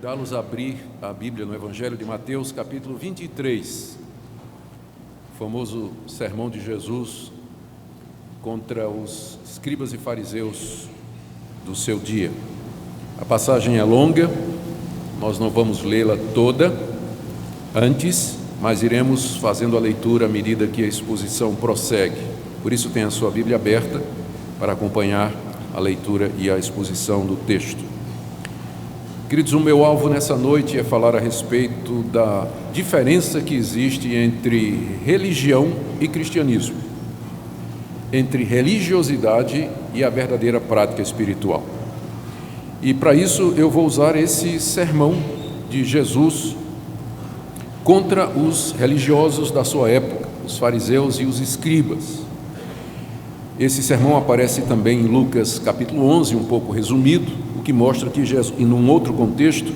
convidá-los a abrir a Bíblia no Evangelho de Mateus, capítulo 23, o famoso sermão de Jesus contra os escribas e fariseus do seu dia. A passagem é longa, nós não vamos lê-la toda antes, mas iremos fazendo a leitura à medida que a exposição prossegue. Por isso, tenha a sua Bíblia aberta para acompanhar a leitura e a exposição do texto. Queridos, o meu alvo nessa noite é falar a respeito da diferença que existe entre religião e cristianismo, entre religiosidade e a verdadeira prática espiritual. E para isso eu vou usar esse sermão de Jesus contra os religiosos da sua época, os fariseus e os escribas. Esse sermão aparece também em Lucas capítulo 11, um pouco resumido, o que mostra que Jesus, e num outro contexto,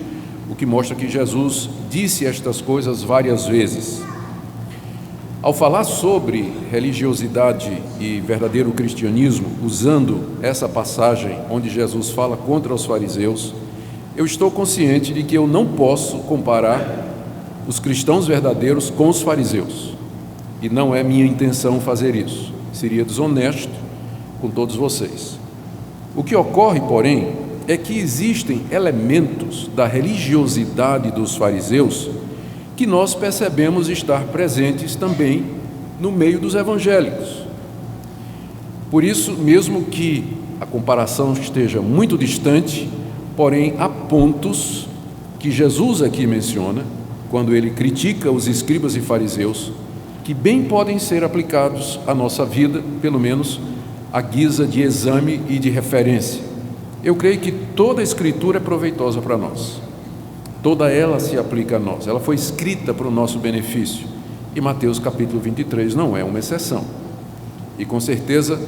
o que mostra que Jesus disse estas coisas várias vezes. Ao falar sobre religiosidade e verdadeiro cristianismo, usando essa passagem onde Jesus fala contra os fariseus, eu estou consciente de que eu não posso comparar os cristãos verdadeiros com os fariseus, e não é minha intenção fazer isso, seria desonesto com todos vocês. O que ocorre, porém, é que existem elementos da religiosidade dos fariseus que nós percebemos estar presentes também no meio dos evangélicos. Por isso, mesmo que a comparação esteja muito distante, porém há pontos que Jesus aqui menciona, quando ele critica os escribas e fariseus, que bem podem ser aplicados à nossa vida, pelo menos à guisa de exame e de referência. Eu creio que toda a Escritura é proveitosa para nós, toda ela se aplica a nós, ela foi escrita para o nosso benefício, e Mateus capítulo 23 não é uma exceção. E com certeza,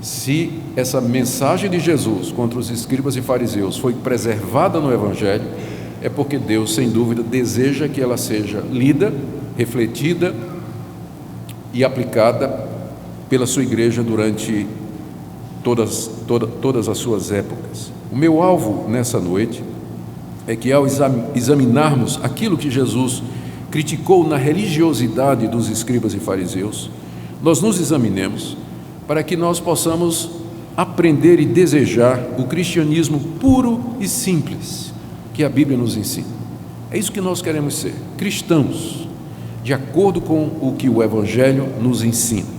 se essa mensagem de Jesus contra os escribas e fariseus foi preservada no Evangelho, é porque Deus, sem dúvida, deseja que ela seja lida, refletida e aplicada pela sua igreja durante todas as suas épocas. O meu alvo nessa noite é que, ao examinarmos aquilo que Jesus criticou na religiosidade dos escribas e fariseus, nós nos examinemos para que nós possamos aprender e desejar o cristianismo puro e simples que a Bíblia nos ensina. É isso que nós queremos ser, cristãos, de acordo com o que o Evangelho nos ensina.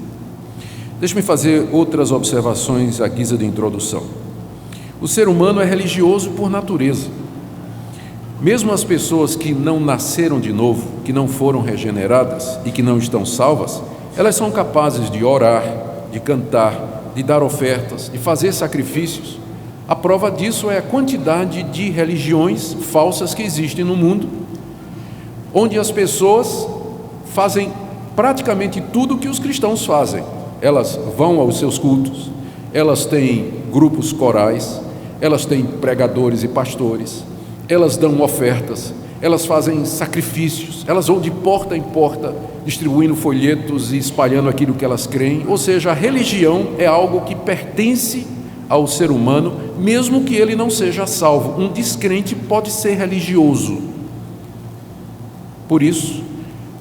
Deixe-me fazer outras observações à guisa de introdução. O ser humano é religioso por natureza. Mesmo as pessoas que não nasceram de novo, que não foram regeneradas e que não estão salvas, elas são capazes de orar, de cantar, de dar ofertas, de fazer sacrifícios. A prova disso é a quantidade de religiões falsas que existem no mundo, onde as pessoas fazem praticamente tudo o que os cristãos fazem. Elas vão aos seus cultos, elas têm grupos corais, elas têm pregadores e pastores, elas dão ofertas, elas fazem sacrifícios, elas vão de porta em porta distribuindo folhetos e espalhando aquilo que elas creem. Ou seja, a religião é algo que pertence ao ser humano, mesmo que ele não seja salvo. Um descrente pode ser religioso. Por isso,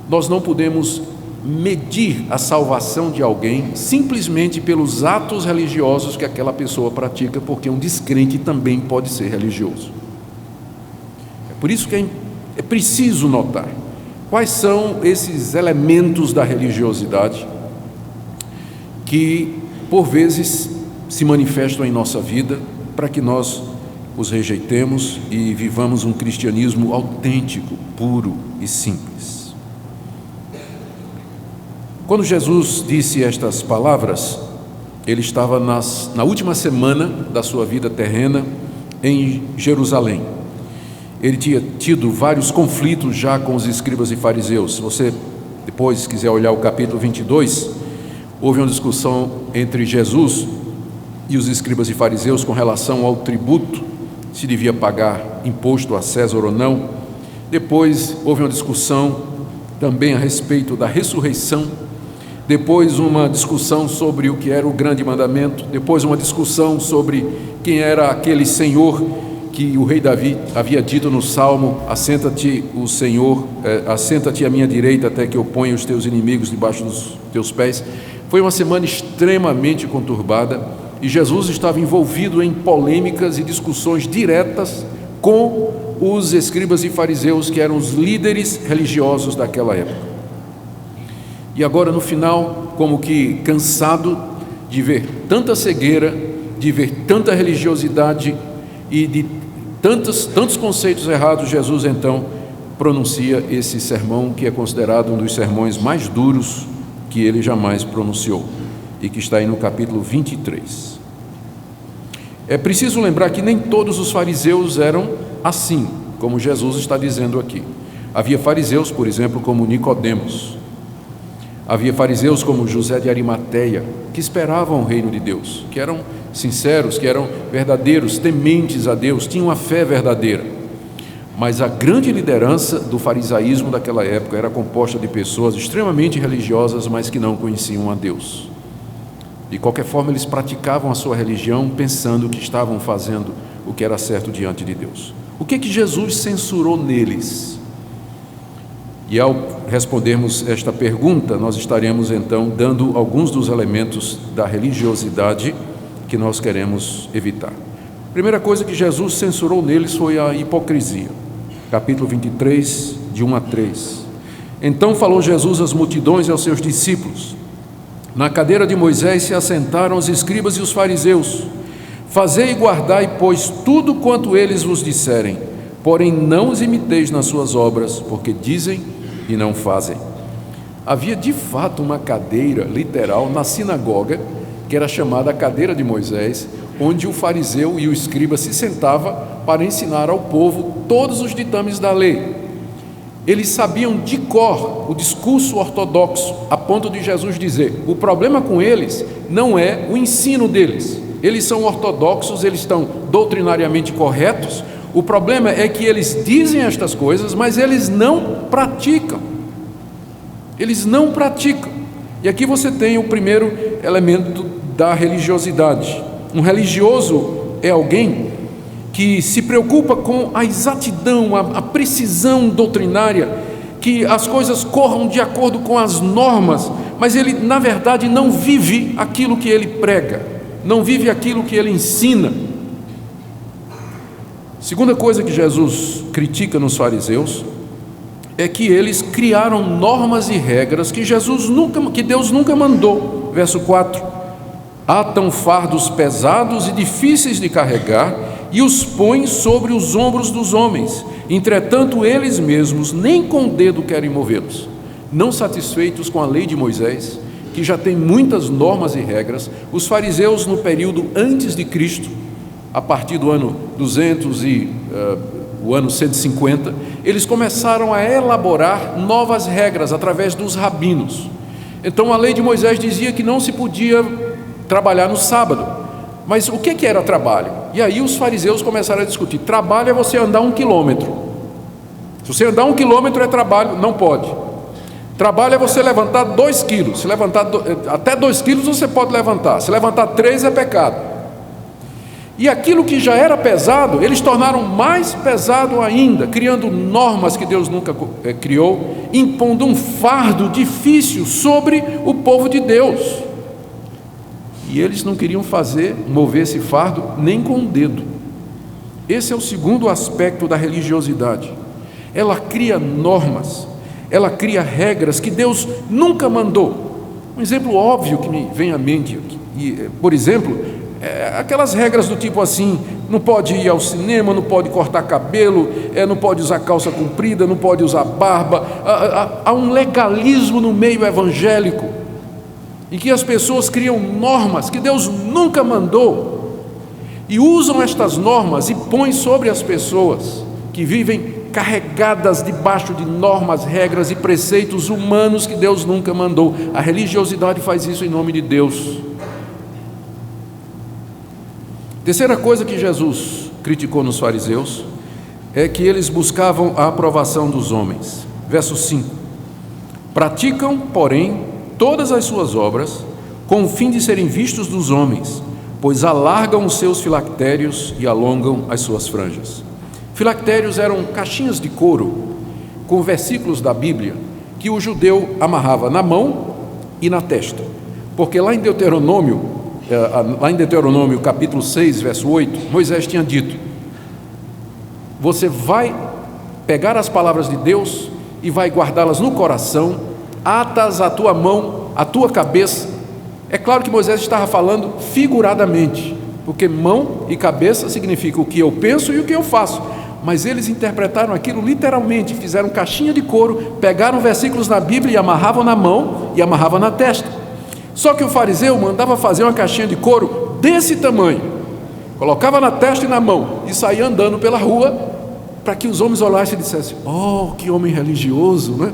nós não podemos medir a salvação de alguém simplesmente pelos atos religiosos que aquela pessoa pratica, porque um descrente também pode ser religioso. É por isso que é preciso notar quais são esses elementos da religiosidade que, por vezes, se manifestam em nossa vida, para que nós os rejeitemos e vivamos um cristianismo autêntico, puro e simples. Quando Jesus disse estas palavras, ele estava na última semana da sua vida terrena em Jerusalém. Ele tinha tido vários conflitos já com os escribas e fariseus. Se você depois quiser olhar o capítulo 22, houve uma discussão entre Jesus e os escribas e fariseus com relação ao tributo, se devia pagar imposto a César ou não. Depois houve uma discussão também a respeito da ressurreição. Depois uma discussão sobre o que era o grande mandamento. Depois uma discussão sobre quem era aquele Senhor que o rei Davi havia dito no Salmo: assenta-te o Senhor, assenta-te à minha direita até que eu ponha os teus inimigos debaixo dos teus pés. Foi uma semana extremamente conturbada e Jesus estava envolvido em polêmicas e discussões diretas com os escribas e fariseus, que eram os líderes religiosos daquela época. E agora, no final, como que cansado de ver tanta cegueira, de ver tanta religiosidade e de tantos conceitos errados, Jesus então pronuncia esse sermão, que é considerado um dos sermões mais duros que ele jamais pronunciou, e que está aí no capítulo 23. É preciso lembrar que nem todos os fariseus eram assim, como Jesus está dizendo aqui. Havia fariseus, por exemplo, como Nicodemos. Havia fariseus como José de Arimateia, que esperavam o reino de Deus, que eram sinceros, que eram verdadeiros, tementes a Deus, tinham a fé verdadeira. Mas a grande liderança do farisaísmo daquela época era composta de pessoas extremamente religiosas, mas que não conheciam a Deus. De qualquer forma, eles praticavam a sua religião pensando que estavam fazendo o que era certo diante de Deus. O que Jesus censurou neles? E ao respondermos esta pergunta, nós estaremos então dando alguns dos elementos da religiosidade que nós queremos evitar. A primeira coisa que Jesus censurou neles foi a hipocrisia. Capítulo 23, de 1 a 3. Então falou Jesus às multidões e aos seus discípulos: na cadeira de Moisés se assentaram os escribas e os fariseus. Fazei e guardai, pois, tudo quanto eles vos disserem, porém não os imiteis nas suas obras, porque dizem e não fazem. Havia de fato uma cadeira literal na sinagoga, que era chamada a cadeira de Moisés, onde o fariseu e o escriba se sentava para ensinar ao povo todos os ditames da lei. Eles sabiam de cor o discurso ortodoxo, a ponto de Jesus dizer: o problema com eles não é o ensino deles, eles são ortodoxos, eles estão doutrinariamente corretos, o problema é que eles dizem estas coisas, mas eles não praticam. Eles não praticam. E aqui você tem o primeiro elemento da religiosidade. Um religioso é alguém que se preocupa com a exatidão, a precisão doutrinária, que as coisas corram de acordo com as normas, mas ele, na verdade, não vive aquilo que ele prega, não vive aquilo que ele ensina. Segunda coisa que Jesus critica nos fariseus é que eles criaram normas e regras que Deus nunca mandou. Verso 4: atam fardos pesados e difíceis de carregar e os põem sobre os ombros dos homens, entretanto eles mesmos nem com o dedo querem movê-los. Não satisfeitos com a lei de Moisés, que já tem muitas normas e regras, os fariseus no período antes de Cristo, a partir do ano 200 e o ano 150, eles começaram a elaborar novas regras através dos rabinos. Então a lei de Moisés dizia que não se podia trabalhar no sábado. Mas o que era trabalho? E aí os fariseus começaram a discutir: trabalho é você andar 1 quilômetro. Se você andar 1 quilômetro é trabalho, não pode. Trabalho é você levantar 2 quilos. Se levantar até 2 quilos você pode levantar. Se levantar 3 é pecado. E aquilo que já era pesado, eles tornaram mais pesado ainda, criando normas que Deus nunca criou, impondo um fardo difícil sobre o povo de Deus. E eles não queriam mover esse fardo nem com o dedo. Esse é o segundo aspecto da religiosidade. Ela cria normas, ela cria regras que Deus nunca mandou. Um exemplo óbvio que me vem à mente aqui, por exemplo, aquelas regras do tipo assim: não pode ir ao cinema, não pode cortar cabelo, não pode usar calça comprida, não pode usar barba. Há um legalismo no meio evangélico, em que as pessoas criam normas que Deus nunca mandou e usam estas normas e põem sobre as pessoas que vivem carregadas debaixo de normas, regras e preceitos humanos que Deus nunca mandou. A religiosidade faz isso em nome de Deus. Terceira coisa que Jesus criticou nos fariseus é que eles buscavam a aprovação dos homens. Verso 5: praticam, porém, todas as suas obras com o fim de serem vistos dos homens. pois alargam os seus filactérios e alongam as suas franjas. Filactérios eram caixinhas de couro com versículos da Bíblia que o judeu amarrava na mão e na testa, porque lá em Deuteronômio capítulo 6, verso 8, Moisés tinha dito: você vai pegar as palavras de Deus e vai guardá-las no coração, atas à tua mão, à tua cabeça. É claro que Moisés estava falando figuradamente, porque mão e cabeça significa o que eu penso e o que eu faço, mas eles interpretaram aquilo literalmente, fizeram caixinha de couro, pegaram versículos na Bíblia e amarravam na mão e amarravam na testa. Só que o fariseu mandava fazer uma caixinha de couro desse tamanho, colocava na testa e na mão e saía andando pela rua, para que os homens olhassem e dissessem: oh, que homem religioso, né?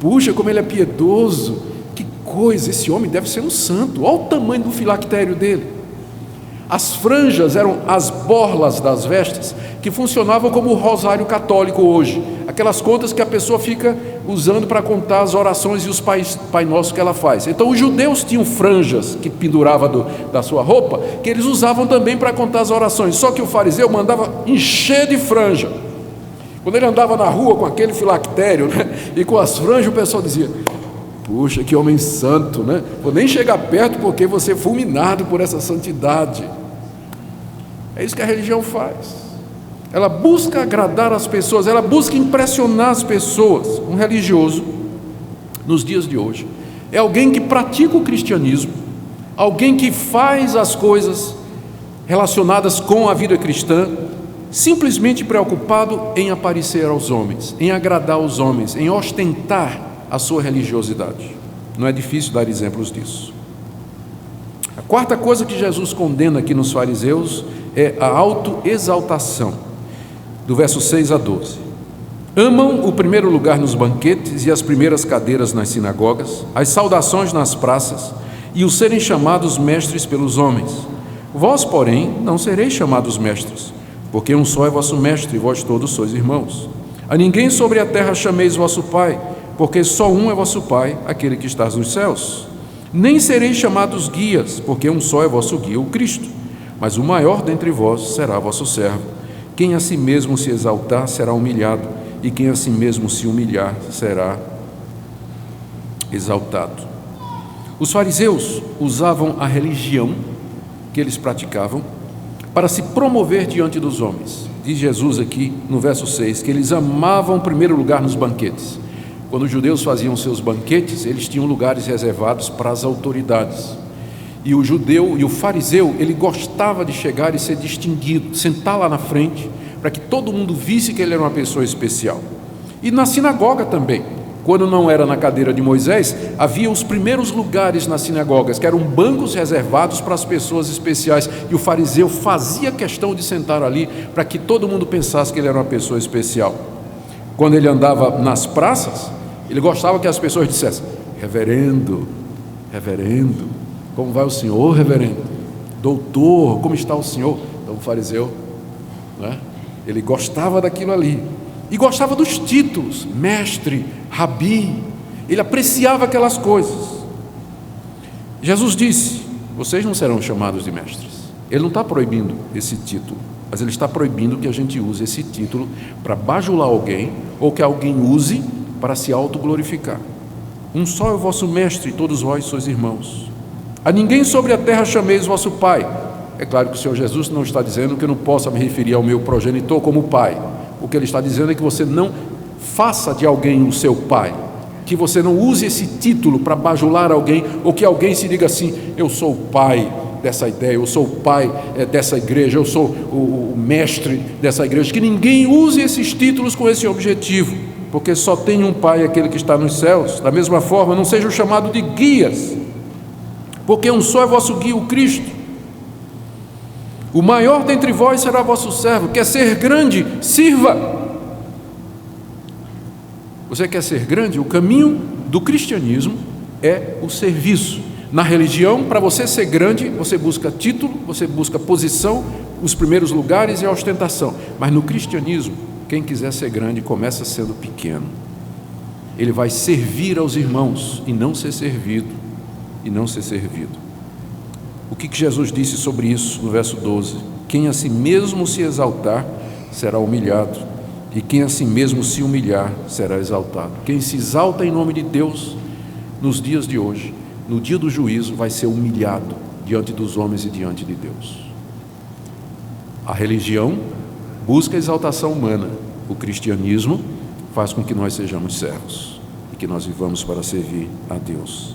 Puxa, como ele é piedoso, que coisa, esse homem deve ser um santo, olha o tamanho do filactério dele. As franjas eram as borlas das vestes, que funcionavam como o rosário católico hoje, aquelas contas que a pessoa fica usando para contar as orações e os Pai Nosso que ela faz. Então os judeus tinham franjas que penduravam da sua roupa, que eles usavam também para contar as orações, só que o fariseu mandava encher de franja. Quando ele andava na rua com aquele filactério, né, e com as franjas, o pessoal dizia: puxa, que homem santo, né? Vou nem chegar perto porque você é fulminado por essa santidade. É isso que a religião faz. Ela busca agradar as pessoas, ela busca impressionar as pessoas. Um religioso, nos dias de hoje, é alguém que pratica o cristianismo, alguém que faz as coisas relacionadas com a vida cristã, simplesmente preocupado em aparecer aos homens, em agradar aos homens, em ostentar a sua religiosidade. Não é difícil dar exemplos disso. A quarta coisa que Jesus condena aqui nos fariseus é a autoexaltação, do verso 6 a 12. Amam o primeiro lugar nos banquetes e as primeiras cadeiras nas sinagogas, as saudações nas praças e o serem chamados mestres pelos homens. Vós, porém, não sereis chamados mestres, porque um só é vosso mestre e vós todos sois irmãos. A ninguém sobre a terra chameis vosso Pai, porque só um é vosso Pai, aquele que está nos céus. Nem sereis chamados guias, porque um só é vosso guia, o Cristo. Mas o maior dentre vós será vosso servo. Quem a si mesmo se exaltar será humilhado, e quem a si mesmo se humilhar será exaltado. Os fariseus usavam a religião que eles praticavam para se promover diante dos homens. Diz Jesus aqui no verso 6 que eles amavam o primeiro lugar nos banquetes. Quando os judeus faziam seus banquetes, eles tinham lugares reservados para as autoridades. E o judeu e o fariseu, ele gostava de chegar e ser distinguido, sentar lá na frente, para que todo mundo visse que ele era uma pessoa especial. E na sinagoga também, quando não era na cadeira de Moisés, havia os primeiros lugares nas sinagogas, que eram bancos reservados para as pessoas especiais, e o fariseu fazia questão de sentar ali, para que todo mundo pensasse que ele era uma pessoa especial. Quando ele andava nas praças, ele gostava que as pessoas dissessem: reverendo, reverendo, como vai o senhor, reverendo? Doutor, como está o senhor? Então o fariseu, né, ele gostava daquilo ali, e gostava dos títulos, mestre, rabi, ele apreciava aquelas coisas. Jesus disse: vocês não serão chamados de mestres. Ele não está proibindo esse título, mas ele está proibindo que a gente use esse título para bajular alguém, ou que alguém use para se autoglorificar. Um só é o vosso mestre, e todos vós sois irmãos. A ninguém sobre a terra chameis vosso Pai. É claro que o Senhor Jesus não está dizendo que eu não possa me referir ao meu progenitor como pai. O que ele está dizendo é que você não faça de alguém o seu pai, que você não use esse título para bajular alguém, ou que alguém se diga assim: eu sou o pai dessa ideia, eu sou o pai dessa igreja, eu sou o mestre dessa igreja. Que ninguém use esses títulos com esse objetivo, porque só tem um Pai, aquele que está nos céus. Da mesma forma, não sejam chamados de guias, porque um só é vosso guia, o Cristo. O maior dentre vós será vosso servo. Quer ser grande? Sirva. Você quer ser grande? O caminho do cristianismo é o serviço. Na religião, para você ser grande, você busca título, você busca posição, os primeiros lugares e a ostentação. Mas no cristianismo, quem quiser ser grande começa sendo pequeno. Ele vai servir aos irmãos e não ser servido. O que Jesus disse sobre isso no verso 12? Quem a si mesmo se exaltar será humilhado, e quem a si mesmo se humilhar será exaltado. Quem se exalta em nome de Deus nos dias de hoje, no dia do juízo, vai ser humilhado diante dos homens e diante de Deus. A religião busca a exaltação humana, o cristianismo faz com que nós sejamos servos e que nós vivamos para servir a Deus.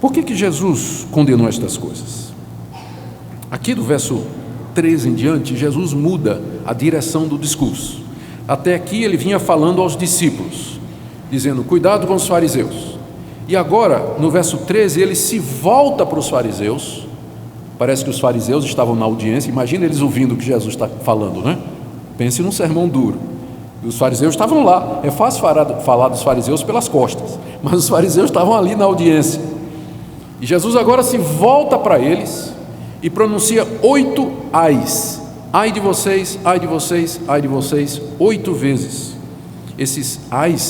Por que Jesus condenou estas coisas? Aqui do verso 13 em diante, Jesus muda a direção do discurso. Até aqui ele vinha falando aos discípulos, dizendo, cuidado com os fariseus. E agora, no verso 13, ele se volta para os fariseus. Parece que os fariseus estavam na audiência. Imagina eles ouvindo o que Jesus está falando, né? Pense num sermão duro. Os fariseus estavam lá. É fácil falar dos fariseus pelas costas, mas os fariseus estavam ali na audiência. E Jesus agora se volta para eles e pronuncia 8 ais. Ai de vocês, ai de vocês, ai de vocês, 8 vezes. Esses ais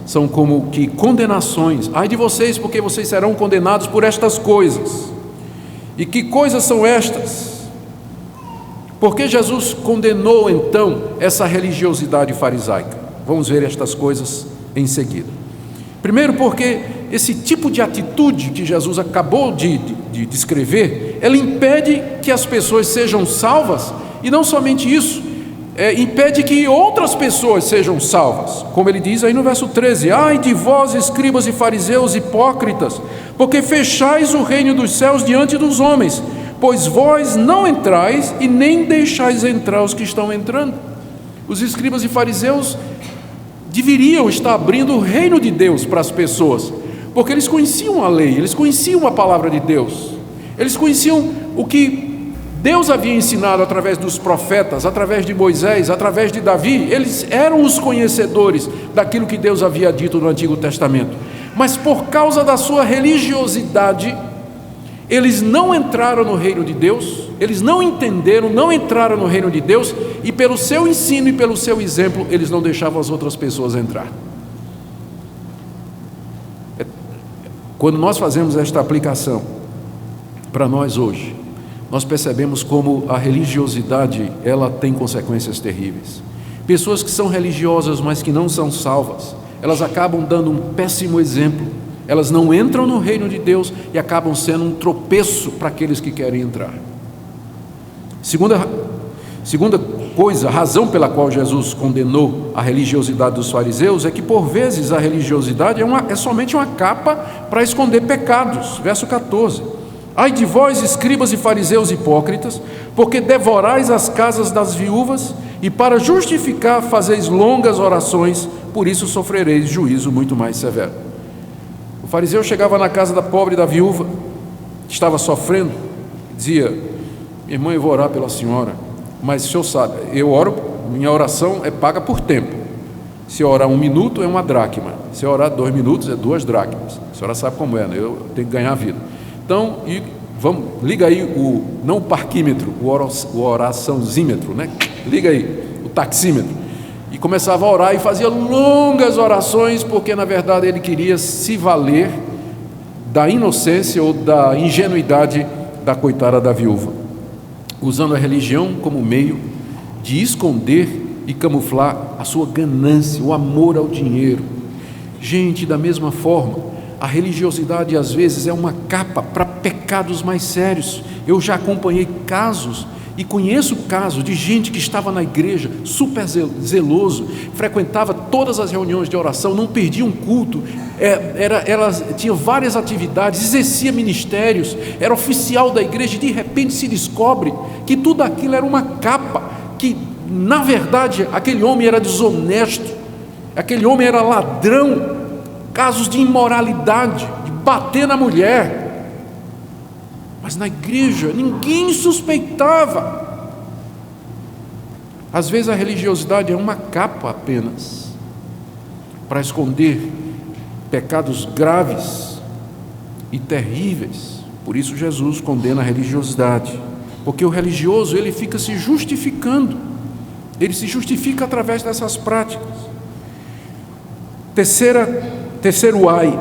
são como que condenações. Ai de vocês, porque vocês serão condenados por estas coisas. E que coisas são estas? Por que Jesus condenou então essa religiosidade farisaica? Vamos ver estas coisas em seguida. Primeiro, porque esse tipo de atitude que Jesus acabou de descrever, ela impede que as pessoas sejam salvas, e não somente isso, impede que outras pessoas sejam salvas, como ele diz aí no verso 13, ai de vós, escribas e fariseus hipócritas, porque fechais o reino dos céus diante dos homens, pois vós não entrais e nem deixais entrar os que estão entrando. Os escribas e fariseus deveriam estar abrindo o reino de Deus para as pessoas, porque eles conheciam a lei, eles conheciam a palavra de Deus, eles conheciam o que Deus havia ensinado através dos profetas, através de Moisés, através de Davi. Eles eram os conhecedores daquilo que Deus havia dito no Antigo Testamento, mas por causa da sua religiosidade, eles não entraram no reino de Deus, eles não entenderam, não entraram no reino de Deus, e pelo seu ensino e pelo seu exemplo, eles não deixavam as outras pessoas entrar. Quando nós fazemos esta aplicação para nós hoje, nós percebemos como a religiosidade, ela tem consequências terríveis. Pessoas que são religiosas, mas que não são salvas, elas acabam dando um péssimo exemplo. Elas não entram no reino de Deus e acabam sendo um tropeço para aqueles que querem entrar. Segunda coisa, a razão pela qual Jesus condenou a religiosidade dos fariseus é que por vezes a religiosidade é somente uma capa para esconder pecados. Verso 14, ai de vós, escribas e fariseus hipócritas, porque devorais as casas das viúvas e para justificar fazeis longas orações, por isso sofrereis juízo muito mais severo. O fariseu chegava na casa da pobre, da viúva, que estava sofrendo, dizia, minha irmã, eu vou orar pela senhora, mas o senhor sabe, eu oro, minha oração é paga por tempo. Se eu orar 1 minuto é 1 dracma, se eu orar 2 minutos é 2 dracmas. A senhora sabe como é, né? Eu tenho que ganhar a vida. Então, liga aí não o parquímetro, o oraçãozímetro, né? Liga aí, o taxímetro. E começava a orar e fazia longas orações, porque na verdade ele queria se valer da inocência ou da ingenuidade da coitada da viúva, usando a religião como meio de esconder e camuflar a sua ganância, o amor ao dinheiro. Gente, da mesma forma, a religiosidade às vezes é uma capa para pecados mais sérios. Eu já acompanhei casos e conheço casos de gente que estava na igreja, super zeloso, frequentava todas as reuniões de oração, não perdia um culto, ela tinha várias atividades, exercia ministérios, era oficial da igreja, e de repente se descobre que tudo aquilo era uma capa, que na verdade aquele homem era desonesto, aquele homem era ladrão, casos de imoralidade, de bater na mulher. Mas na igreja ninguém suspeitava. Às vezes a religiosidade é uma capa apenas para esconder pecados graves e terríveis. Por isso Jesus condena a religiosidade, porque o religioso ele fica se justificando, ele se justifica através dessas práticas. Terceiro ai,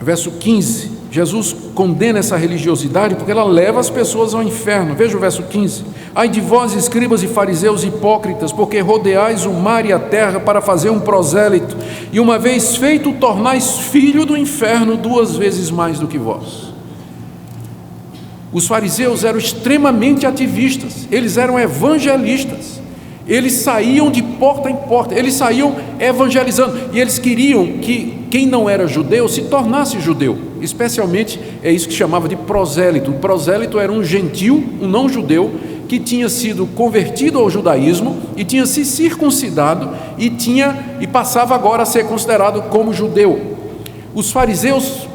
verso 15, Jesus condena essa religiosidade porque ela leva as pessoas ao inferno. Veja o verso 15: ai de vós, escribas e fariseus hipócritas, porque rodeais o mar e a terra para fazer um prosélito, e uma vez feito, tornais filho do inferno 2 vezes mais do que vós. Os fariseus eram extremamente ativistas, eles eram evangelistas, eles saíam de porta em porta, eles saíam evangelizando, e eles queriam que quem não era judeu se tornasse judeu. Especialmente é isso que chamava de prosélito. O prosélito era um gentil, um não judeu, que tinha sido convertido ao judaísmo e tinha se circuncidado e passava agora a ser considerado como judeu. Os fariseus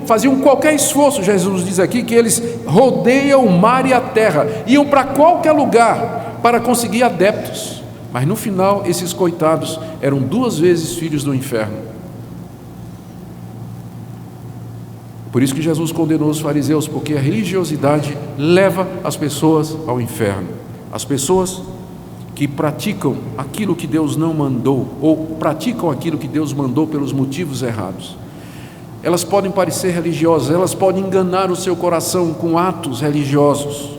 faziam qualquer esforço. Jesus diz aqui que eles rodeiam o mar e a terra, iam para qualquer lugar para conseguir adeptos, mas no final esses coitados eram 2 vezes filhos do inferno. Por isso que Jesus condenou os fariseus, porque a religiosidade leva as pessoas ao inferno. As pessoas que praticam aquilo que Deus não mandou, ou praticam aquilo que Deus mandou pelos motivos errados, elas podem parecer religiosas, elas podem enganar o seu coração com atos religiosos,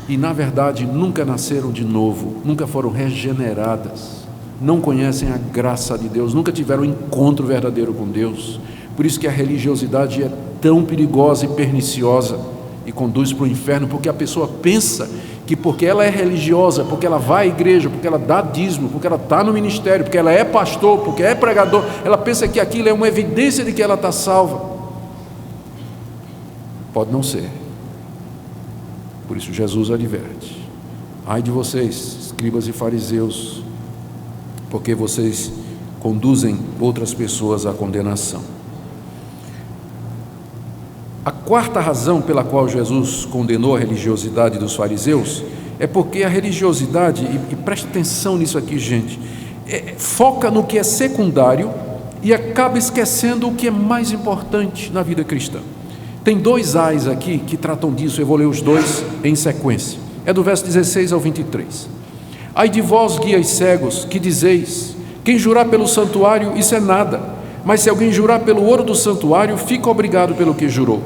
e na verdade nunca nasceram de novo, nunca foram regeneradas, não conhecem a graça de Deus, nunca tiveram um encontro verdadeiro com Deus. Por isso que a religiosidade é tão perigosa e perniciosa e conduz para o inferno, porque a pessoa pensa que porque ela é religiosa, porque ela vai à igreja, porque ela dá dízimo, porque ela está no ministério, porque ela é pastor, porque é pregador, ela pensa que aquilo é uma evidência de que ela está salva. Pode não ser. Por isso Jesus adverte: ai de vocês, escribas e fariseus, porque vocês conduzem outras pessoas à condenação. A 4ª razão pela qual Jesus condenou a religiosidade dos fariseus é porque a religiosidade, e preste atenção nisso aqui, gente, foca no que é secundário e acaba esquecendo o que é mais importante na vida cristã. Tem 2 ais aqui que tratam disso, eu vou ler os 2 em sequência. É do verso 16 ao 23. Ai de vós, guias cegos, que dizeis: quem jurar pelo santuário, isso é nada, mas se alguém jurar pelo ouro do santuário, fica obrigado pelo que jurou.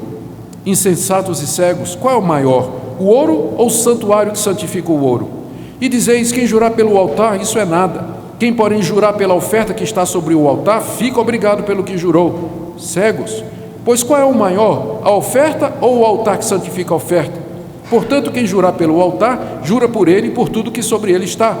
Insensatos e cegos, qual é o maior, o ouro ou o santuário que santifica o ouro? E dizeis: quem jurar pelo altar, isso é nada, quem porém jurar pela oferta que está sobre o altar, fica obrigado pelo que jurou. Cegos, pois qual é o maior, a oferta ou o altar que santifica a oferta? Portanto, quem jurar pelo altar, jura por ele e por tudo que sobre ele está.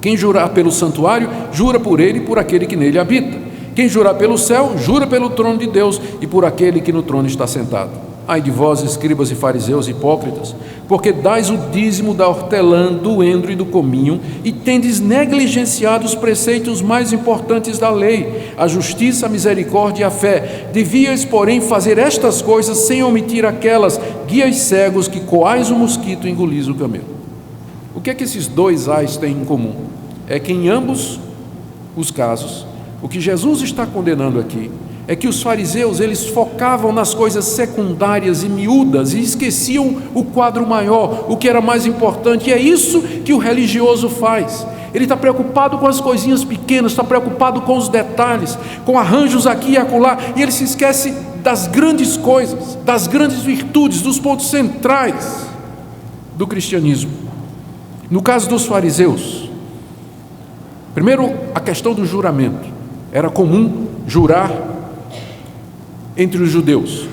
Quem jurar pelo santuário, jura por ele e por aquele que nele habita. Quem jurar pelo céu, jura pelo trono de Deus e por aquele que no trono está sentado. Ai de vós, escribas e fariseus hipócritas, porque dais o dízimo da hortelã, do endro e do cominho, e tendes negligenciado os preceitos mais importantes da lei, a justiça, a misericórdia e a fé. Devíeis, porém, fazer estas coisas sem omitir aquelas: guias cegos, que coais o mosquito e engolis o camelo. O que é que esses 2 ais têm em comum? É que em ambos os casos, o que Jesus está condenando aqui é que os fariseus, eles focavam nas coisas secundárias e miúdas e esqueciam o quadro maior, o que era mais importante. E é isso que o religioso faz. Ele está preocupado com as coisinhas pequenas, está preocupado com os detalhes, com arranjos aqui e acolá, e ele se esquece das grandes coisas, das grandes virtudes, dos pontos centrais do cristianismo. No caso dos fariseus, primeiro, a questão do juramento. Era comum jurar entre os judeus.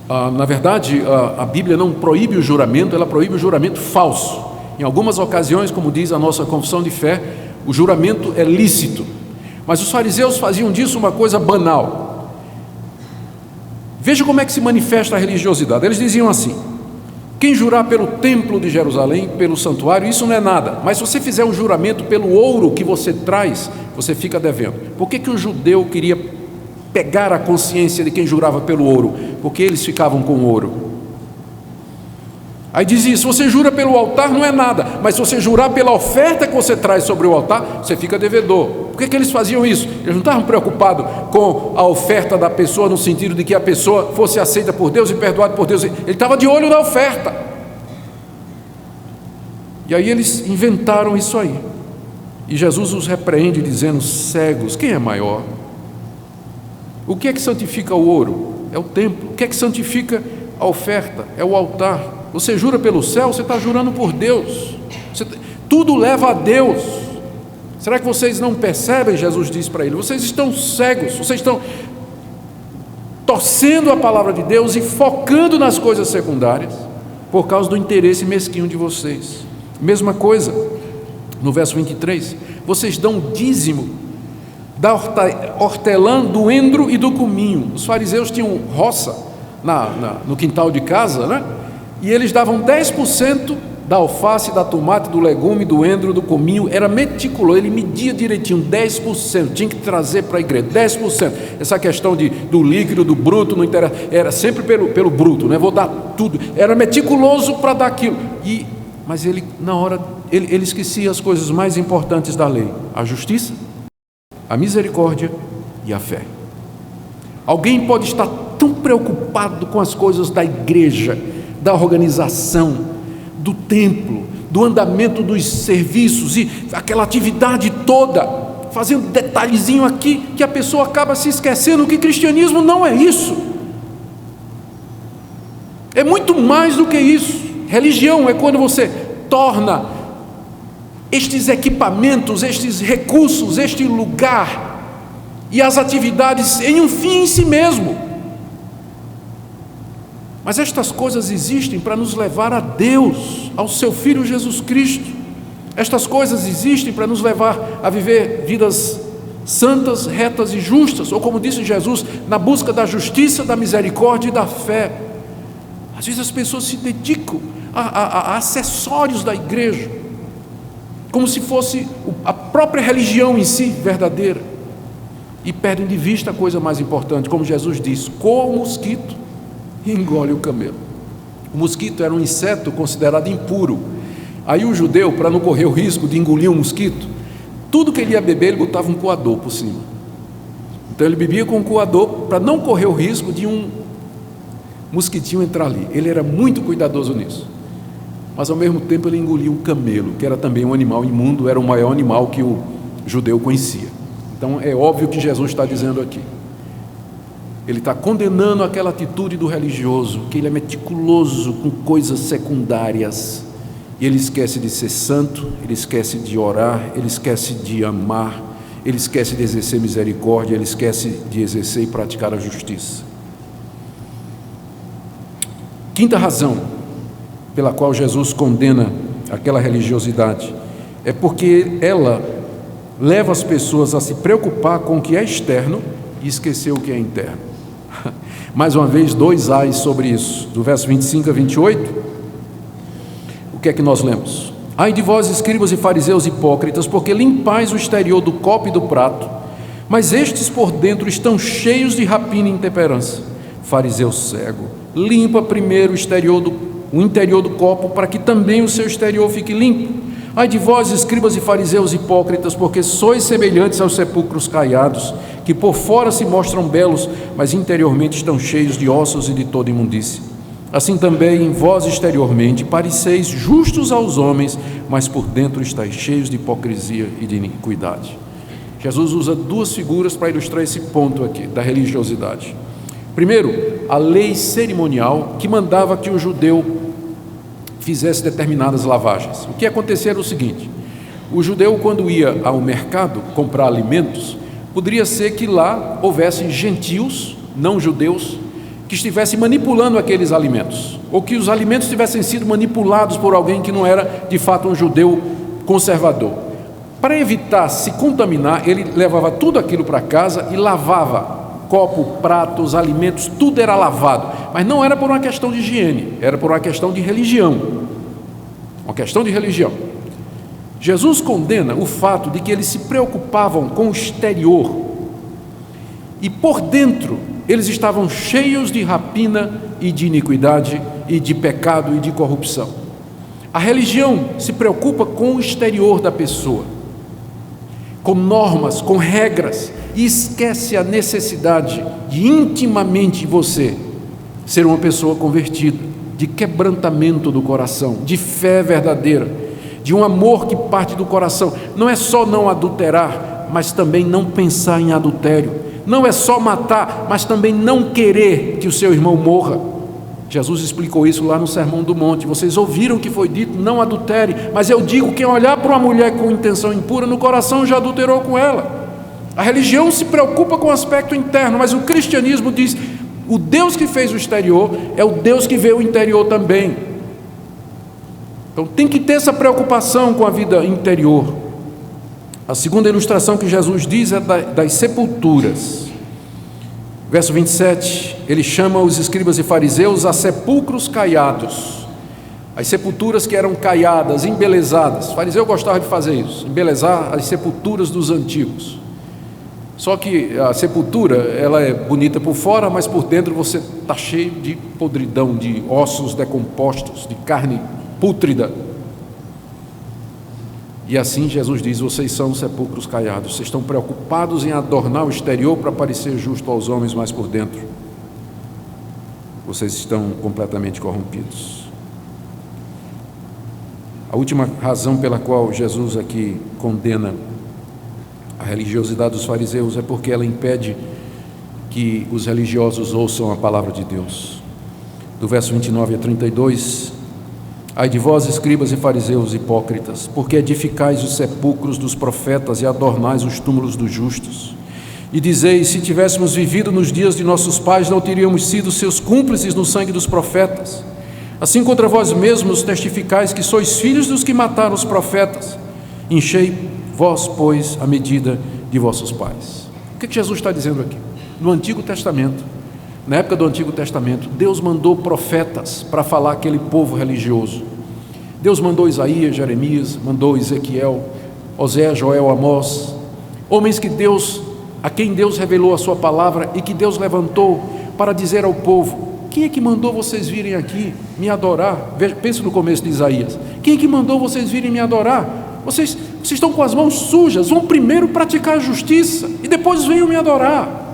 Na verdade, a Bíblia não proíbe o juramento, ela proíbe o juramento falso. Em algumas ocasiões, como diz a nossa confissão de fé, o juramento é lícito. Mas os fariseus faziam disso uma coisa banal. Veja como é que se manifesta a religiosidade. Eles diziam assim: quem jurar pelo templo de Jerusalém, pelo santuário, isso não é nada, mas se você fizer um juramento pelo ouro que você traz, você fica devendo. Por que o judeu queria pegar a consciência de quem jurava pelo ouro? Porque eles ficavam com ouro. Aí dizia: se você jura pelo altar, não é nada, mas se você jurar pela oferta que você traz sobre o altar, você fica devedor. Por que eles faziam isso? Eles não estavam preocupados com a oferta da pessoa, no sentido de que a pessoa fosse aceita por Deus e perdoada por Deus. Ele estava de olho na oferta. E aí eles inventaram isso aí. E Jesus os repreende dizendo: cegos, quem é maior? O que é que santifica o ouro? É o templo. O que é que santifica a oferta? É o altar. Você jura pelo céu, você está jurando por Deus. Tudo leva a Deus. Será que vocês não percebem? Jesus disse para ele: vocês estão cegos, vocês estão torcendo a palavra de Deus e focando nas coisas secundárias por causa do interesse mesquinho de vocês. Mesma coisa no verso 23: vocês dão o dízimo da hortelã, do endro e do cominho. Os fariseus tinham roça no quintal de casa, né? E eles davam 10% da alface, da tomate, do legume, do endro, do cominho. Era meticuloso, ele media direitinho, 10%, tinha que trazer para a igreja, 10%. Essa questão do líquido, do bruto, não interessa, era sempre pelo bruto, né? Vou dar tudo, era meticuloso para dar aquilo. Mas ele, na hora, ele esquecia as coisas mais importantes da lei: a justiça, a misericórdia e a fé. Alguém pode estar tão preocupado com as coisas da igreja, da organização, do templo, do andamento dos serviços e aquela atividade toda, fazendo detalhezinho aqui, que a pessoa acaba se esquecendo que cristianismo não é isso. É muito mais do que isso. Religião é quando você torna estes equipamentos, estes recursos, este lugar e as atividades em um fim em si mesmo. Mas estas coisas existem para nos levar a Deus, ao seu Filho Jesus Cristo. Estas coisas existem para nos levar a viver vidas santas, retas e justas, ou como disse Jesus, na busca da justiça, da misericórdia e da fé. Às vezes as pessoas se dedicam a acessórios da igreja, como se fosse a própria religião em si verdadeira, e perdem de vista a coisa mais importante. Como Jesus diz: coa o mosquito e engole o camelo. O mosquito era um inseto considerado impuro. Aí o judeu, para não correr o risco de engolir um mosquito, tudo que ele ia beber, ele botava um coador por cima. Então ele bebia com um coador para não correr o risco de um mosquitinho entrar ali. Ele era muito cuidadoso nisso. Mas ao mesmo tempo ele engolia um camelo, que era também um animal imundo, era o maior animal que o judeu conhecia. Então é óbvio que Jesus está dizendo aqui, ele está condenando aquela atitude do religioso, que ele é meticuloso com coisas secundárias, e ele esquece de ser santo, ele esquece de orar, ele esquece de amar, ele esquece de exercer misericórdia, ele esquece de exercer e praticar a justiça. Quinta razão pela qual Jesus condena aquela religiosidade é porque ela leva as pessoas a se preocupar com o que é externo e esquecer o que é interno. Mais uma vez, 2 ais sobre isso, do verso 25 a 28. O que é que nós lemos? Ai de vós, escribas e fariseus hipócritas, porque limpais o exterior do copo e do prato, mas estes por dentro estão cheios de rapina e intemperança. Fariseu cego, limpa primeiro o interior do copo, para que também o seu exterior fique limpo. Ai de vós, escribas e fariseus hipócritas, porque sois semelhantes aos sepulcros caiados, que por fora se mostram belos, mas interiormente estão cheios de ossos e de toda imundície. Assim também vós exteriormente pareceis justos aos homens, mas por dentro estáis cheios de hipocrisia e de iniquidade. Jesus usa 2 figuras para ilustrar esse ponto aqui da religiosidade. Primeiro, a lei cerimonial que mandava que o judeu fizesse determinadas lavagens. O que acontecia era o seguinte: o judeu, quando ia ao mercado comprar alimentos, poderia ser que lá houvessem gentios, não judeus, que estivessem manipulando aqueles alimentos, ou que os alimentos tivessem sido manipulados por alguém que não era de fato um judeu conservador. Para evitar se contaminar, ele levava tudo aquilo para casa e lavava copo, pratos, alimentos, tudo era lavado, mas não era por uma questão de higiene, era por uma questão de religião. Uma questão de religião. Jesus condena o fato de que eles se preocupavam com o exterior e por dentro eles estavam cheios de rapina e de iniquidade e de pecado e de corrupção. A religião se preocupa com o exterior da pessoa, com normas, com regras, e esquece a necessidade de intimamente você ser uma pessoa convertida, de quebrantamento do coração, de fé verdadeira, de um amor que parte do coração. Não é só não adulterar, mas também não pensar em adultério, não é só matar, mas também não querer que o seu irmão morra. Jesus explicou isso lá no Sermão do Monte. Vocês ouviram que foi dito, não adultere, mas eu digo, quem olhar para uma mulher com intenção impura, no coração já adulterou com ela. A religião se preocupa com o aspecto interno, mas o cristianismo diz, o Deus que fez o exterior é o Deus que vê o interior também. Então tem que ter essa preocupação com a vida interior. A segunda ilustração que Jesus diz é das sepulturas. Verso 27, ele chama os escribas e fariseus a sepulcros caiados. As sepulturas que eram caiadas, embelezadas. O fariseu gostava de fazer isso, embelezar as sepulturas dos antigos. Só que a sepultura, ela é bonita por fora, mas por dentro você está cheio de podridão, de ossos decompostos, de carne pútrida. E assim Jesus diz, vocês são sepulcros caiados, vocês estão preocupados em adornar o exterior para parecer justo aos homens, mas por dentro vocês estão completamente corrompidos. A última razão pela qual Jesus aqui condena a religiosidade dos fariseus é porque ela impede que os religiosos ouçam a palavra de Deus. Do verso 29 a 32, ai de vós, escribas e fariseus hipócritas, porque edificais os sepulcros dos profetas e adornais os túmulos dos justos. E dizeis, se tivéssemos vivido nos dias de nossos pais, não teríamos sido seus cúmplices no sangue dos profetas. Assim contra vós mesmos testificais que sois filhos dos que mataram os profetas. Enchei vós, pois, a medida de vossos pais. O que Jesus está dizendo aqui? No Antigo Testamento, na época do Antigo Testamento, Deus mandou profetas para falar aquele povo religioso. Deus mandou Isaías, Jeremias, mandou Ezequiel, Oséias, Joel, Amós, homens a quem Deus revelou a sua palavra e que Deus levantou para dizer ao povo, quem é que mandou vocês virem aqui me adorar? Pense no começo de Isaías, quem é que mandou vocês virem me adorar? Vocês estão com as mãos sujas, vão primeiro praticar a justiça e depois venham me adorar.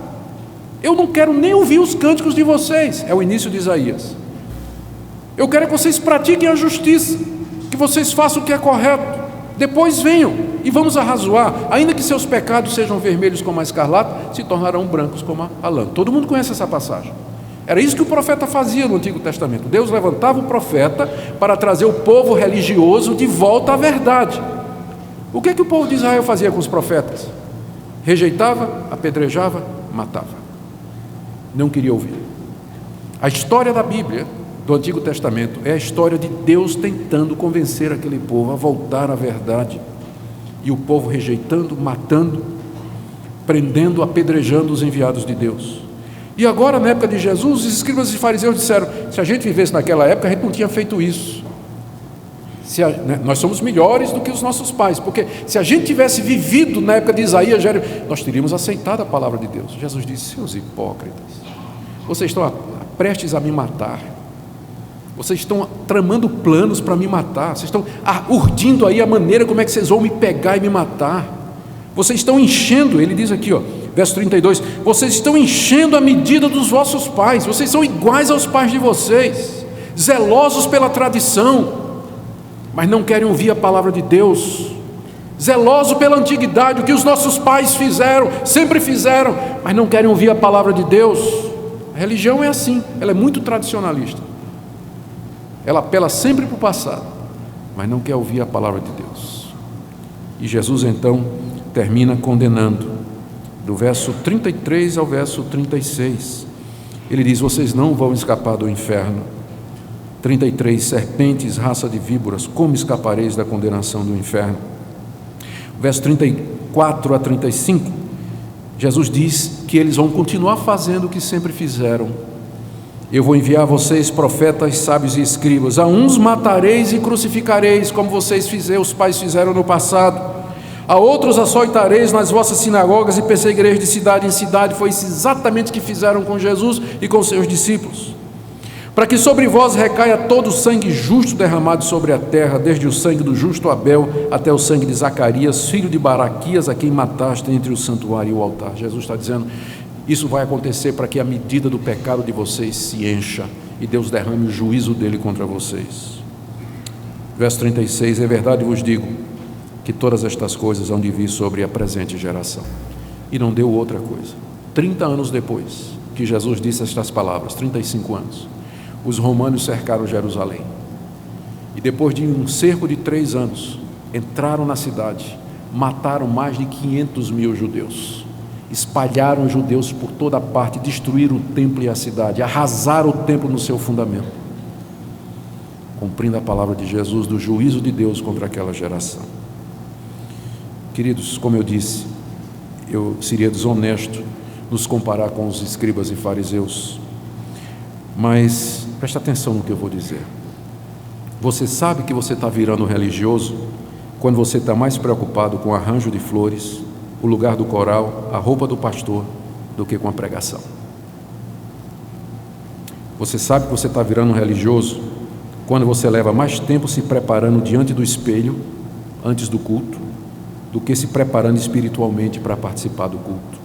Eu não quero nem ouvir os cânticos de vocês, é o início de Isaías. Eu quero que vocês pratiquem a justiça, que vocês façam o que é correto, depois venham e vamos arrazoar, ainda que seus pecados sejam vermelhos como a escarlata, se tornarão brancos como a lã. Todo mundo conhece essa passagem. Era isso que o profeta fazia no Antigo Testamento. Deus levantava o profeta para trazer o povo religioso de volta à verdade. O que o povo de Israel fazia com os profetas? Rejeitava, apedrejava, matava. Não queria ouvir. A história da Bíblia, do Antigo Testamento, é a história de Deus tentando convencer aquele povo a voltar à verdade. E o povo rejeitando, matando, prendendo, apedrejando os enviados de Deus. E agora, na época de Jesus, os escribas e fariseus disseram, se a gente vivesse naquela época, a gente não tinha feito isso. Nós somos melhores do que os nossos pais, porque se a gente tivesse vivido na época de Isaías, nós teríamos aceitado a palavra de Deus. Jesus disse, seus hipócritas, vocês estão prestes a me matar, vocês estão tramando planos para me matar, vocês estão urdindo aí a maneira como é que vocês vão me pegar e me matar, vocês estão enchendo, ele diz aqui, verso 32, vocês estão enchendo a medida dos vossos pais, vocês são iguais aos pais de vocês, zelosos pela tradição, mas não querem ouvir a palavra de Deus, zeloso pela antiguidade, o que os nossos pais fizeram, sempre fizeram, mas não querem ouvir a palavra de Deus. A religião é assim, ela é muito tradicionalista, ela apela sempre para o passado, mas não quer ouvir a palavra de Deus. E Jesus então termina condenando, do verso 33 ao verso 36, ele diz, vocês não vão escapar do inferno. 33, serpentes, raça de víboras, como escapareis da condenação do inferno? Verso 34 a 35, Jesus diz que eles vão continuar fazendo o que sempre fizeram. Eu vou enviar a vocês profetas, sábios e escribas, a uns matareis e crucificareis, como os pais fizeram no passado, a outros açoitareis nas vossas sinagogas e perseguireis de cidade em cidade. Foi isso exatamente o que fizeram com Jesus e com seus discípulos. Para que sobre vós recaia todo o sangue justo derramado sobre a terra, desde o sangue do justo Abel até o sangue de Zacarias, filho de Baraquias, a quem mataste entre o santuário e o altar. Jesus está dizendo, isso vai acontecer para que a medida do pecado de vocês se encha e Deus derrame o juízo dele contra vocês. Verso 36, é verdade vos digo, que todas estas coisas hão de vir sobre a presente geração. E não deu outra coisa. 30 anos depois que Jesus disse estas palavras, 35 anos, os romanos cercaram Jerusalém. E depois de um cerco de 3 anos, entraram na cidade, mataram mais de 500 mil judeus, espalharam judeus por toda parte, destruíram o templo e a cidade, arrasaram o templo no seu fundamento, cumprindo a palavra de Jesus do juízo de Deus contra aquela geração. Queridos, como eu disse, eu seria desonesto nos comparar com os escribas e fariseus, mas preste atenção no que eu vou dizer. Você sabe que você está virando religioso quando você está mais preocupado com o arranjo de flores, o lugar do coral, a roupa do pastor, do que com a pregação. Você sabe que você está virando religioso quando você leva mais tempo se preparando diante do espelho, antes do culto, do que se preparando espiritualmente para participar do culto.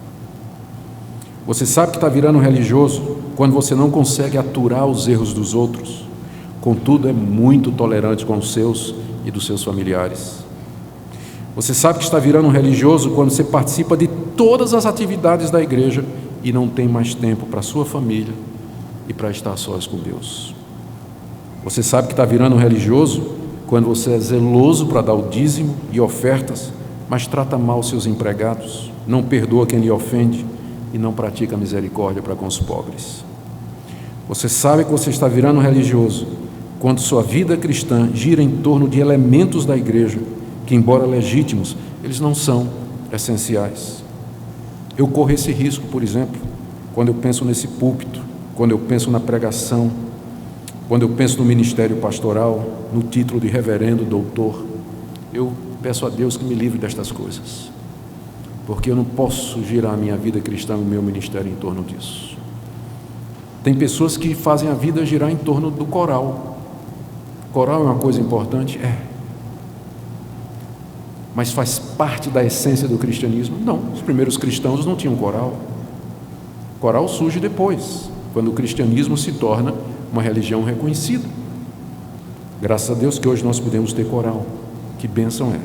Você sabe que está virando religioso quando você não consegue aturar os erros dos outros, contudo é muito tolerante com os seus e dos seus familiares. Você sabe que está virando religioso quando você participa de todas as atividades da igreja e não tem mais tempo para a sua família e para estar sós com Deus. Você sabe que está virando religioso quando você é zeloso para dar o dízimo e ofertas, mas trata mal seus empregados, não perdoa quem lhe ofende e não pratica misericórdia para com os pobres. Você sabe que você está virando religioso quando sua vida cristã gira em torno de elementos da igreja que, embora legítimos, eles não são essenciais. Eu corro esse risco, por exemplo, quando eu penso nesse púlpito, quando eu penso na pregação, quando eu penso no ministério pastoral, no título de reverendo, doutor. Eu peço a Deus que me livre destas coisas, porque eu não posso girar a minha vida cristã, o meu ministério em torno disso. Tem pessoas que fazem a vida girar em torno do coral. Coral é uma coisa importante? É. Mas faz parte da essência do cristianismo? Não, os primeiros cristãos não tinham coral. Coral surge depois, quando o cristianismo se torna uma religião reconhecida. Graças a Deus que hoje nós podemos ter coral. Que bênção é.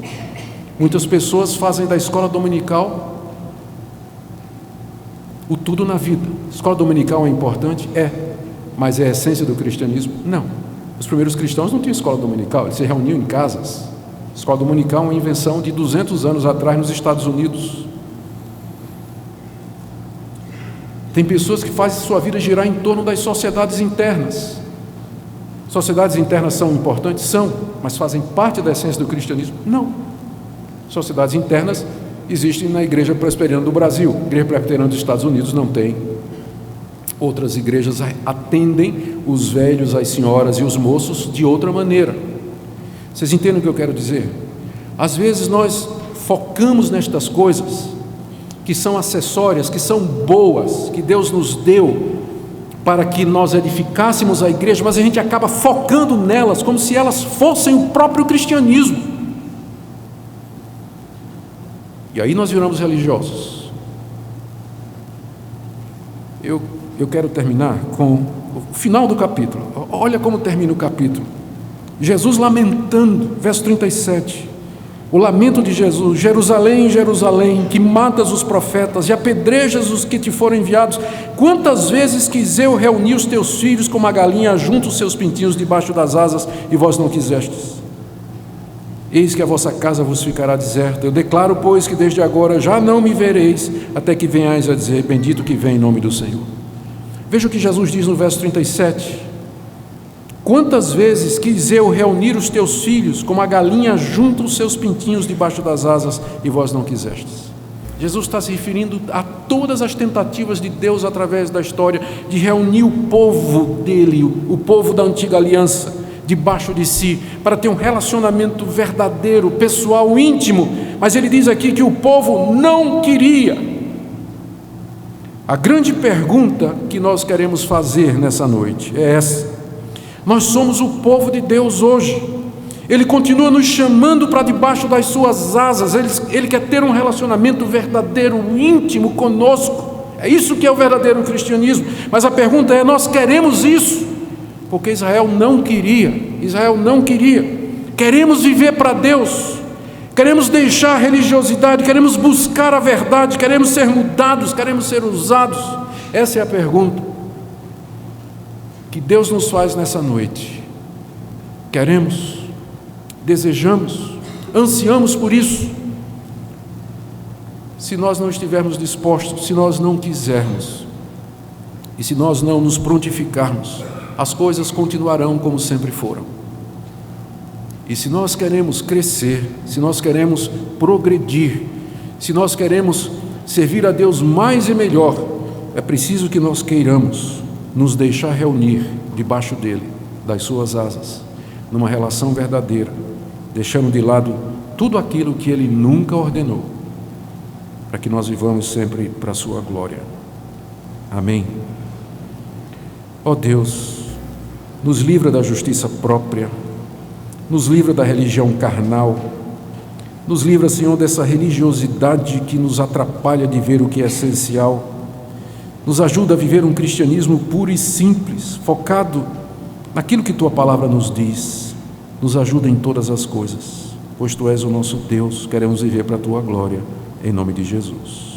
Muitas pessoas fazem da escola dominical o tudo na vida. Escola dominical é importante? É. Mas é a essência do cristianismo? Não. Os primeiros cristãos não tinham escola dominical, eles se reuniam em casas. Escola dominical é uma invenção de 200 anos atrás nos Estados Unidos. Tem pessoas que fazem sua vida girar em torno das sociedades internas. Sociedades internas são importantes? São, mas fazem parte da essência do cristianismo? Não. Sociedades internas existem na Igreja Presbiteriana do Brasil. A Igreja Presbiteriana dos Estados Unidos não tem. Outras igrejas atendem os velhos, as senhoras e os moços de outra maneira. Vocês entendem o que eu quero dizer? Às vezes nós focamos nestas coisas que são acessórias, que são boas, que Deus nos deu para que nós edificássemos a igreja, mas a gente acaba focando nelas como se elas fossem o próprio cristianismo. E aí nós viramos religiosos. Eu quero terminar com o final do capítulo. Olha como termina o capítulo. Jesus lamentando, verso 37. O lamento de Jesus: Jerusalém, Jerusalém, que matas os profetas e apedrejas os que te foram enviados. Quantas vezes quis eu reunir os teus filhos como a galinha junta os seus pintinhos debaixo das asas, e vós não quisestes. Eis que a vossa casa vos ficará deserta. Eu declaro, pois, que desde agora já não me vereis, até que venhais a dizer: bendito que vem em nome do Senhor. Veja o que Jesus diz no verso 37. Quantas vezes quis eu reunir os teus filhos, como a galinha junta os seus pintinhos debaixo das asas, e vós não quisestes. Jesus está se referindo a todas as tentativas de Deus através da história de reunir o povo dele, o povo da antiga aliança, debaixo de si, para ter um relacionamento verdadeiro, pessoal, íntimo. Mas ele diz aqui que o povo não queria. A grande pergunta que nós queremos fazer nessa noite é essa: nós somos o povo de Deus hoje. Ele continua nos chamando para debaixo das suas asas. Ele quer ter um relacionamento verdadeiro, íntimo conosco. É isso que é o verdadeiro cristianismo. Mas a pergunta é: nós queremos isso? Porque Israel não queria. Queremos viver para Deus. Queremos deixar a religiosidade, queremos buscar a verdade, queremos ser mudados, queremos ser usados. Essa é a pergunta que Deus nos faz nessa noite. Queremos, desejamos, ansiamos por isso. Se nós não estivermos dispostos, se nós não quisermos, e se nós não nos prontificarmos, as coisas continuarão como sempre foram. E se nós queremos crescer, se nós queremos progredir, se nós queremos servir a Deus mais e melhor, é preciso que nós queiramos nos deixar reunir debaixo dele, das suas asas, numa relação verdadeira, deixando de lado tudo aquilo que ele nunca ordenou, para que nós vivamos sempre para a sua glória. Amém. Ó Deus, nos livra da justiça própria, nos livra da religião carnal, nos livra, Senhor, dessa religiosidade que nos atrapalha de ver o que é essencial. Nos ajuda a viver um cristianismo puro e simples, focado naquilo que Tua palavra nos diz. Nos ajuda em todas as coisas, pois Tu és o nosso Deus, queremos viver para a Tua glória, em nome de Jesus.